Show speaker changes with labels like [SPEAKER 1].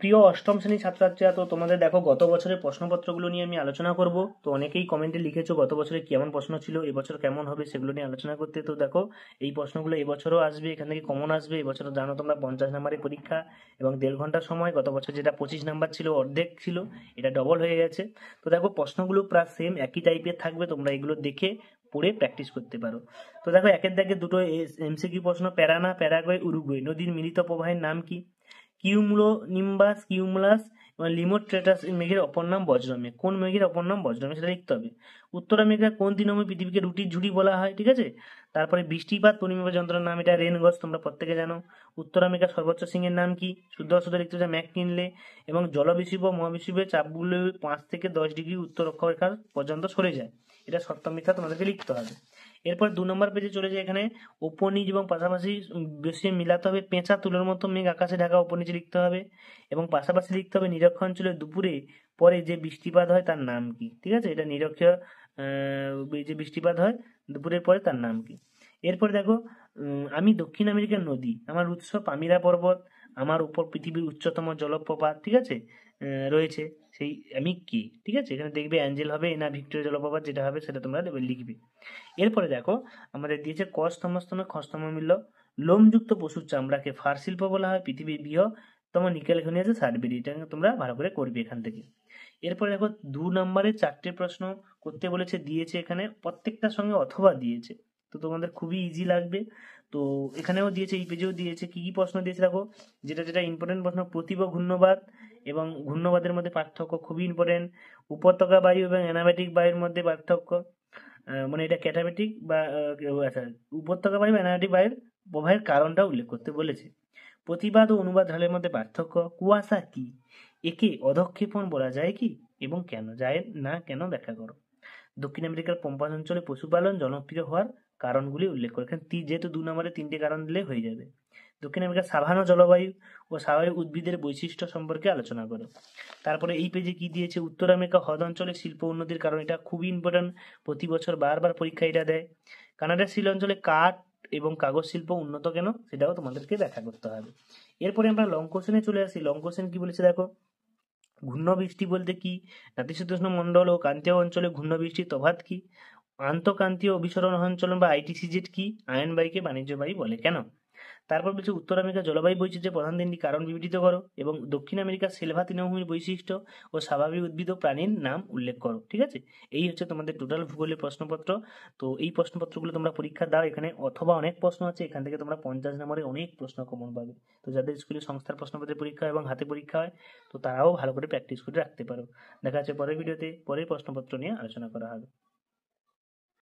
[SPEAKER 1] প্রিয় অষ্টম শ্রেণীর ছাত্রছাত্রীরা, তো তোমাদের দেখো গত বছরের প্রশ্নপত্রগুলো নিয়ে আমি আলোচনা করব। তো অনেকেই কমেন্টে লিখেছো গত বছরে কেমন প্রশ্ন ছিল, এবছর কেমন হবে সেগুলো নিয়ে আলোচনা করতে। তো দেখো এই প্রশ্নগুলো এবছরও আসবে, এখান থেকে কমন আসবে। এবছর জানো তোমরা 50 নম্বরের পরীক্ষা এবং 1.5 ঘন্টার সময়। গত বছর যেটা 25 নম্বর ছিল, অর্ধেক ছিল, এটা ডবল হয়ে গেছে। তো দেখো প্রশ্নগুলো প্রায় সেম একই টাইপের থাকবে, তোমরা এগুলো দেখে পড়ে প্র্যাকটিস করতে পারো। তো দেখো একের দাগে দুটো এমসিকিউ প্রশ্ন। প্যারানা, প্যারাগুয়ে, উরুগুয়ে নদীর মিলিত প্রবাহের নাম কি? কিউমুলোনিম্বাস, কিউমুলাস এবং লিমোট্রেটাস মেঘের অপর নাম বজ্রমেঘ। কোন মেঘের অপর নাম বজ্রমেঘ সেটা লিখতে হবে। উত্তর আমেরিকার কোন তৃণভূমি পৃথিবীকে রুটির ঝুড়ি বলা হয়? ঠিক আছে। তারপরে বৃষ্টিপাত পরিমাপ যন্ত্রের নাম, এটা রেন গজ, তোমরা প্রত্যেকে জানো। উত্তর আমেরিকার সর্বোচ্চ সিংহের নাম কি? শুদ্ধ অশুদ্ধ লিখতে হবে ম্যাককিনলে। এবং জলবিষুব মহাবিষুবের চাপগুলো 5 থেকে 10 ডিগ্রি উত্তর অক্ষরেখার পর্যন্ত সরে যায়। এটা সত্য মিথ্যা তোমাদেরকে লিখতে হবে। এরপর 2 নম্বর পেজে চলে যায়। এখানে উপনিজ এবং পাশাপাশি বেশি মিলাতে হবে। পেঁচা তুলোর মতো মেঘ আকাশে ঢাকা উপনিচে লিখতে হবে এবং পাশাপাশি লিখতে হবে নিরক্ষাঞ্চলে দুপুরে পরে যে বৃষ্টিপাত হয় তার নাম কি? ঠিক আছে, এটা নিরক্ষীয় যে বৃষ্টিপাত হয় দুপুরের পরে তার নাম কি? এরপরে দেখো আমি দক্ষিণ আমেরিকার নদী, আমার উৎস পামিরা পর্বত, আমার উপর পৃথিবীর উচ্চতম জলপ্রপাত, ঠিক আছে, রয়েছে, সেই আমি কি? ঠিক আছে, এখানে দেখবে অ্যাঞ্জেল হবে না ভিক্টোরিয়া জলপ্রপাত, যেটা হবে সেটা তোমরা লিখবে। এরপরে দেখো আমাদের দিয়েছে ক স্তম্ভস্তম্ভে খ স্তম্ভ মিলল। লোমযুক্ত পশুর চামড়াকে ফার শিল্প বলা হয়। পৃথিবীর বৃহত্তম নিকেল খনি আছে সার্বিরি। এটা তোমরা ভালো করে করবে এখান থেকে। এরপরে দেখো 2 নম্বরে 4টে প্রশ্ন করতে বলেছে, দিয়েছে এখানে প্রত্যেকটার সঙ্গে অথবা দিয়েছে, তো তোমাদের খুবই ইজি লাগবে। তো এখানেও দিয়েছে, এই পেজেও দিয়েছে। কি কি প্রশ্ন দিয়েছে দেখো, যেটা যেটা ইম্পর্টেন্ট প্রশ্ন, প্রতীব ঘূর্ণবাদ এবং ঘূর্ণবাদের মধ্যে পার্থক্য খুবই ইম্পর্টেন্ট। উপত্যকা বায়ু এবং অ্যানাবেটিক বায়ুর মধ্যে পার্থক্য, মানে এটা ক্যাটাবেটিক বা আচ্ছা, উপত্যকা বায়ু অ্যানাবেটিক বায়ুর প্রবাহের কারণটা উল্লেখ করতে বলেছে। প্রতিবাদ ও অনুবাদ ঢালের মধ্যে পার্থক্য। কুয়াশা কি? একে অধঃক্ষেপণ বলা যায় কি এবং কেন যায় না, কেন ব্যাখ্যা করো। দক্ষিণ আমেরিকার পম্পাস অঞ্চলে পশুপালন জনপ্রিয় হওয়ার কারণগুলি উল্লেখ করে। এখানে যেহেতু 2 নম্বরে 3টে কারণ দিলে হয়ে যাবে। দক্ষিণ আমেরিকার সাভানা জলবায়ু ও স্বাভাবিক উদ্ভিদের বৈশিষ্ট্য সম্পর্কে আলোচনা করো। তারপরে এই পেজে কি দিয়েছে, উত্তর আমেরিকা হ্রদ অঞ্চলে শিল্প উন্নতির কারণ, এটা খুবই ইম্পর্টেন্ট, প্রতি বছর বারবার পরীক্ষা এটা দেয়। কানাডার শিল অঞ্চলে কাঠ এবং কাগজ শিল্প উন্নত কেন, সেটাও তোমাদেরকে ব্যাখ্যা করতে হবে। এরপরে আমরা লং কোশ্চেনে চলে আসি। লং কোশ্চেন কি বলেছে দেখো, ঘূর্ণবৃষ্টি বলতে কি? নাতিশীতোষ্ণ মণ্ডল ও ক্রান্তীয় অঞ্চলে ঘূর্ণবৃষ্টির তফাৎ কি? আন্তঃক্রান্তীয় অভিসরণ অঞ্চল বা আইটিসিজেড কি? আয়নবায়ুকে বাণিজ্য বায়ু বলে কেন? তারপর বলছে উত্তর আমেরিকার জলবায়ু বৈচিত্র্যের প্রধান 3টি কারণ বিবৃত করো এবং দক্ষিণ আমেরিকার সেলভা তৃণভূমির বৈশিষ্ট্য ও স্বাভাবিক উদ্ভিদ ও প্রাণীর নাম উল্লেখ করো। ঠিক আছে, এই হচ্ছে তোমাদের টোটাল ভূগোলের প্রশ্নপত্র। তো এই প্রশ্নপত্রগুলো তোমরা পরীক্ষা দাও, এখানে অথবা অনেক প্রশ্ন আছে, এখান থেকে তোমরা 50 নম্বরে অনেক প্রশ্ন কমন পাবে। তো যাদের স্কুলে সংস্থার প্রশ্নপত্রের পরীক্ষা এবং হাতে পরীক্ষা হয়, তো তারাও ভালো করে প্র্যাকটিস করে রাখতে পারো। দেখা যাচ্ছে পরের ভিডিওতে পরের প্রশ্নপত্র নিয়ে আলোচনা করা হবে।